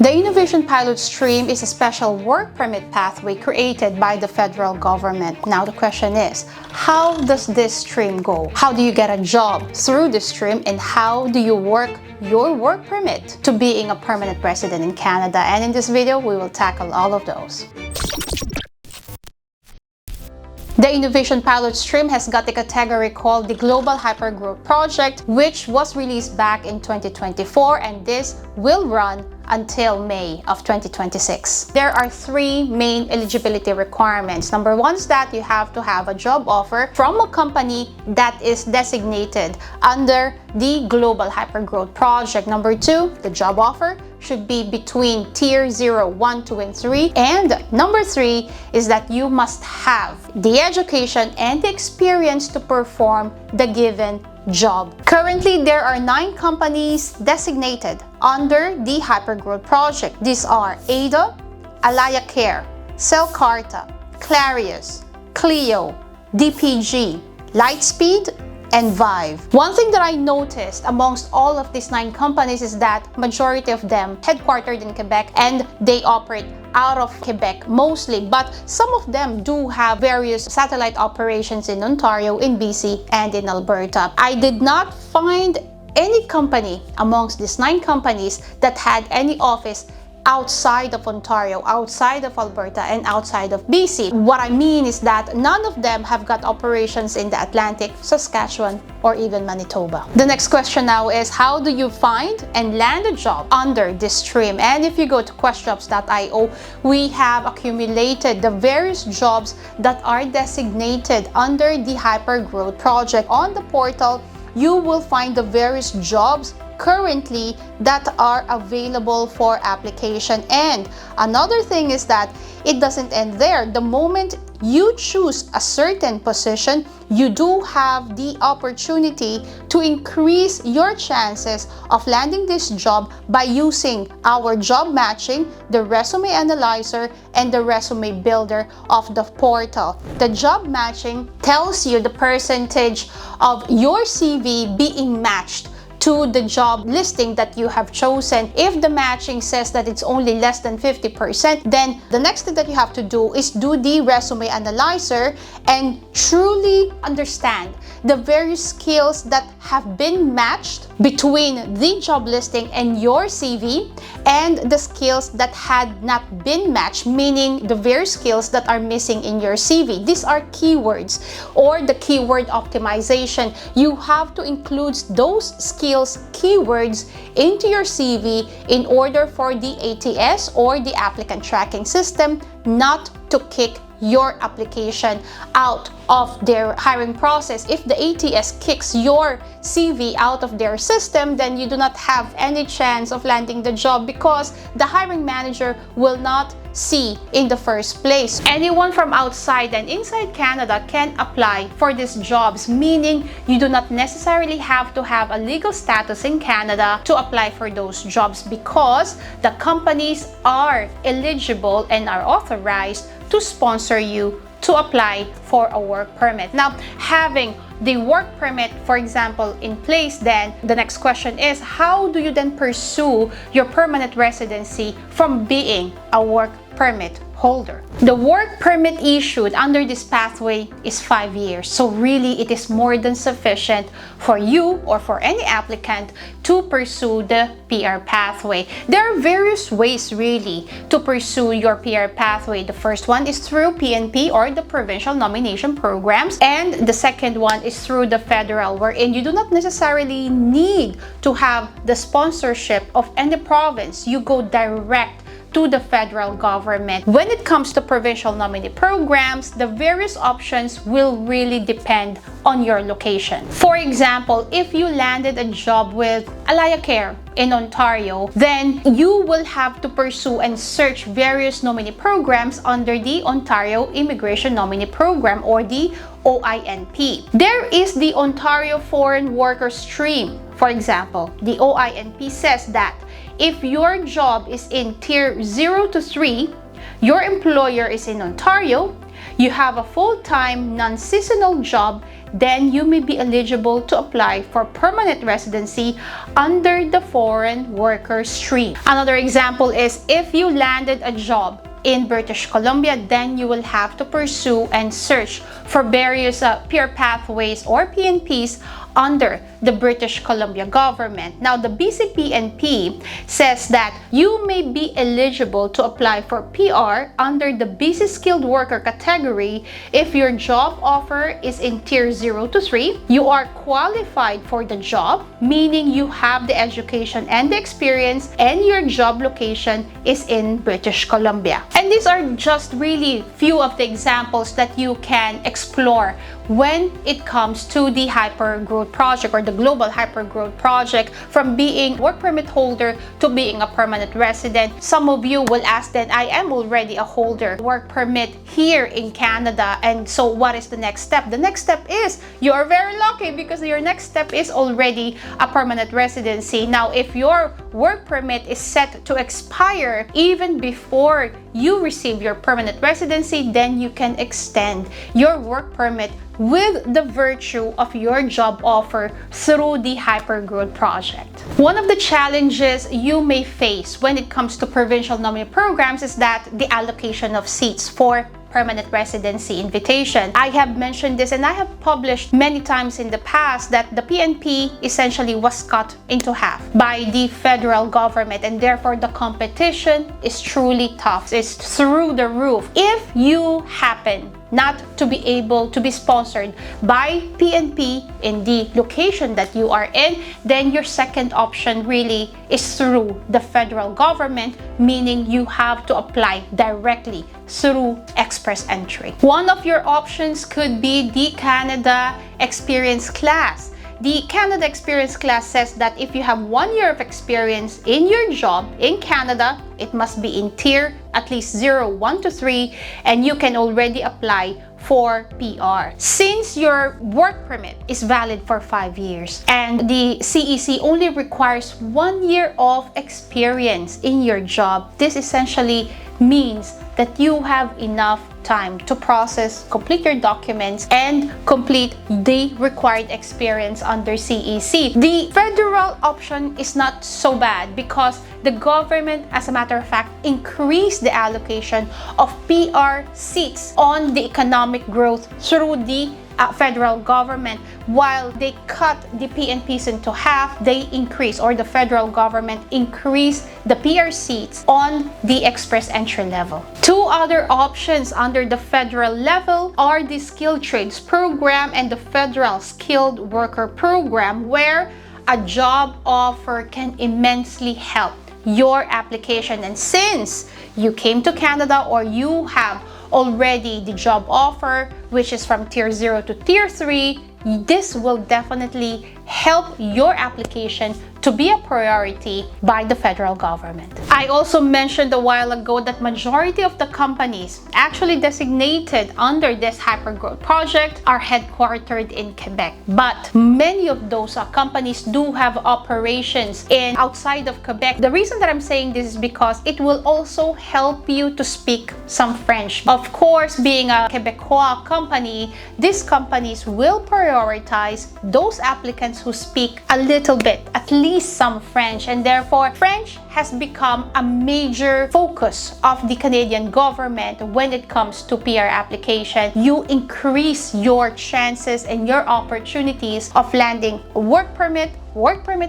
The Innovation Pilot Stream is a special work permit pathway created by the federal government. Now the question is, how does this stream go? How do you get a job through this stream, and how do you work your work permit to being a permanent resident in Canada? And in this video, we will tackle all of those. The Innovation Pilot Stream has got a category called the Global Hypergroup Project, which was released back in 2024, and this will run until May of 2026. There are three main eligibility requirements. Number one is that you have to have a job offer from a company that is designated under the Global Hypergrowth Project. Number two, the job offer should be between tier 0, 1, 2, and 3. And number three is that you must have the education and the experience to perform the given job. Currently, there are 9 companies designated under the Hypergrowth Project. These are Ada, LMIA Care, Cellcarta, Clarius, Clio, DPG, Lightspeed, and Vive. One thing that I noticed amongst all of these 9 companies is that majority of them headquartered in Quebec, and they operate out of Quebec mostly, but some of them do have various satellite operations in Ontario, in BC, and in Alberta. I did not find any company amongst these 9 companies that had any office outside of Ontario, outside of Alberta, and outside of BC. What I mean is that none of them have got operations in the Atlantic, Saskatchewan, or even Manitoba. The next question now is, how do you find and land a job under this stream? And if you go to questjobs.io, we have accumulated the various jobs that are designated under the Hypergrowth Project. On the portal, you will find the various jobs currently that are available for application. And another thing is that it doesn't end there. The moment you choose a certain position, you do have the opportunity to increase your chances of landing this job by using our job matching, the resume analyzer, and the resume builder of the portal. The job matching tells you the percentage of your CV being matched to the job listing that you have chosen. If the matching says that it's only less than 50%, then the next thing that you have to do is do the resume analyzer and truly understand the various skills that have been matched between the job listing and your CV, and the skills that had not been matched, meaning the various skills that are missing in your CV. These are keywords or the keyword optimization. You have to include those skills, keywords into your CV in order for the ATS or the applicant tracking system not to kick your application out of their hiring process. If the ATS kicks your CV out of their system, then you do not have any chance of landing the job because the hiring manager will not see in the first place. Anyone from outside and inside Canada can apply for these jobs, meaning you do not necessarily have to have a legal status in Canada to apply for those jobs, because the companies are eligible and are authorized to sponsor you to apply for a work permit. Now, having the work permit, for example, in place, then the next question is, how do you then pursue your permanent residency from being a work permit holder? The work permit issued under this pathway is 5 years. So really, it is more than sufficient for you or for any applicant to pursue the PR pathway. There are various ways really to pursue your PR pathway. The first one is through PNP or the provincial nomination programs, and the second one is through the federal, wherein you do not necessarily need to have the sponsorship of any province. You go direct to the federal government. When it comes to provincial nominee programs, the various options will really depend on your location. For example, if you landed a job with LMIA Care in Ontario, then you will have to pursue and search various nominee programs under the Ontario Immigration Nominee Program, or the OINP. There is the Ontario Foreign Worker Stream. For example, the OINP says that if your job is in tier 0 to 3, your employer is in Ontario, you have a full-time, non-seasonal job, then you may be eligible to apply for permanent residency under the foreign worker stream. Another example is if you landed a job in British Columbia, then you will have to pursue and search for various peer pathways or PNPs under the British Columbia government. Now, the BCPNP says that you may be eligible to apply for PR under the BC Skilled Worker category if your job offer is in Tier 0 to 3, you are qualified for the job, meaning you have the education and the experience, and your job location is in British Columbia. And these are just really few of the examples that you can explore when it comes to the Hypergroup project or the global Hypergroup project, from being work permit holder to being a permanent resident. Some of you will ask that I am already a holder work permit here in Canada, and so what is the next step? The next step is you are very lucky because your next step is already a permanent residency. Now, if your work permit is set to expire even before you receive your permanent residency, then you can extend your work permit with the virtue of your job offer through the Hypergroup project. One of the challenges you may face when it comes to provincial nominee programs is that the allocation of seats for permanent residency invitation. I have mentioned this and I have published many times in the past that the PNP essentially was cut into half by the federal government, and therefore the competition is truly tough. It's through the roof. If you happen not to be able to be sponsored by PNP in the location that you are in, then your second option really is through the federal government, meaning you have to apply directly through express entry. One of your options could be the Canada Experience class. The Canada Experience class says that if you have 1 year of experience in your job in Canada, it must be in tier at least 0, 1 to 3, and you can already apply for PR. Since your work permit is valid for 5 years and the CEC only requires 1 year of experience in your job, this essentially means that you have enough time to process, complete your documents, and complete the required experience under CEC. The federal option is not so bad because the government, as a matter of fact, increased the allocation of PR seats on the economic growth through the federal government. While they cut the PNPs into half, they increase, or the federal government increased the PR seats on the express entry level. Two other options under the federal level are the Skilled Trades Program and the Federal Skilled Worker Program, where a job offer can immensely help your application. And since you came to Canada or you have already the job offer, which is from tier 0 to tier 3, this will definitely help your application to be a priority by the federal government. I also mentioned a while ago that majority of the companies actually designated under this Hypergroup project are headquartered in Quebec, but many of those companies do have operations in outside of Quebec. The reason that I'm saying this is because it will also help you to speak some French. Of course, being a Quebecois company, these companies will prioritize those applicants who speak a little bit, at least some French, and therefore French has become a major focus of the Canadian government when it comes to PR application. You increase your chances and your opportunities of landing a work permit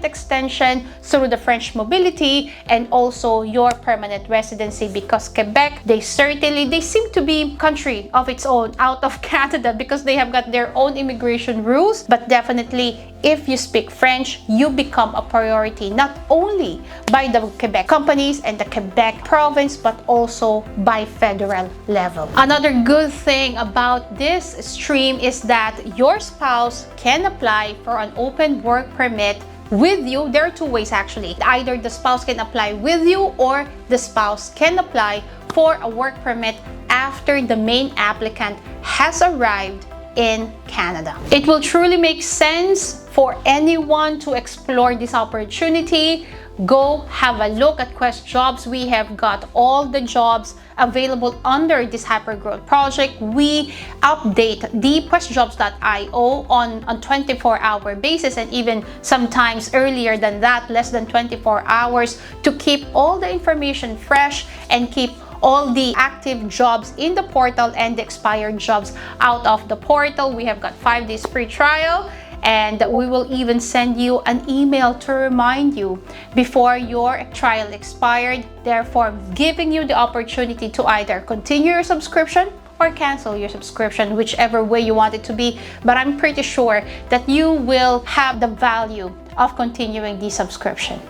extension through the French mobility, and also your permanent residency, because Quebec, they seem to be a country of its own out of Canada because they have got their own immigration rules. But definitely, if you speak French, you become a priority not only by the Quebec companies and the Quebec province, but also by federal level. Another good thing about this stream is that your spouse can apply for an open work permit with you. There are two ways actually. Either the spouse can apply with you, or the spouse can apply for a work permit after the main applicant has arrived in Canada. It will truly make sense for anyone to explore this opportunity go have a look at Quest Jobs. We have got all the jobs available under this Hypergrowth project. We update the questjobs.io on 24-hour basis, and even sometimes earlier than that, less than 24 hours, to keep all the information fresh and keep all the active jobs in the portal and the expired jobs out of the portal. We have got 5 days free trial, and we will even send you an email to remind you before your trial expired, therefore giving you the opportunity to either continue your subscription or cancel your subscription, whichever way you want it to be. But I'm pretty sure that you will have the value of continuing the subscription.